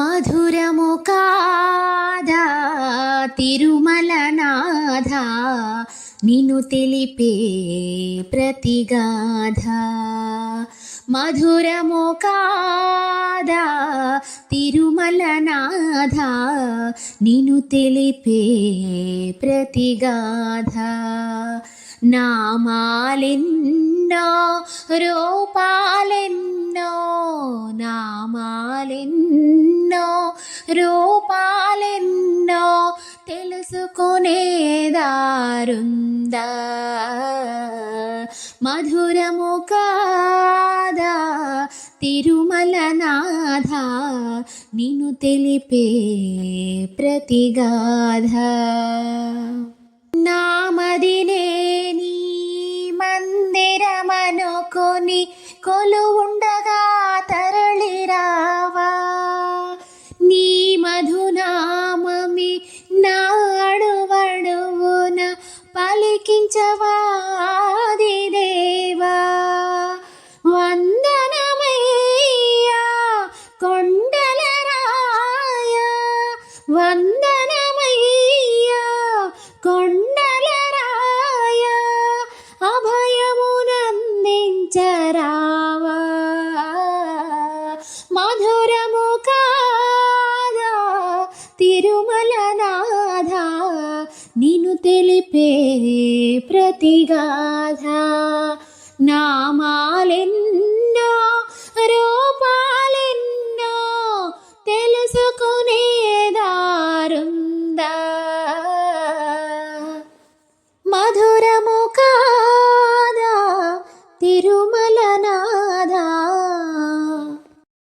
మధురము కాదా తిరుమలనాథ నిన్ను తెలిపే ప్రతిగాథ. మధురము కాదా తిరుమలనాథ నిన్ను తెలిపే ప్రతిగాథ. నామాలెన్నో రూపాలెన్నో, నామాలెన్నో రూపాలెన్నో తెలుసుకునేదారుందా. మధురము కాదా తిరుమలనాథ నిన్ను తెలిపే ప్రతిగాథ. నామదినే నీ మందిరమనుకొని కొలువుండగా తరలిరావా. నీ మధునామమి నాడువడువున పలికించవాదిదేవా. వందనమయ్యా కొండలరాయ, వందనమయ్యా కొండలరాయ, అభయమునందించరావా. మధురము కాదా తిరుమలనాథ నిన్ను తెలిపే ప్రతిగాథ. నామాలెన్నో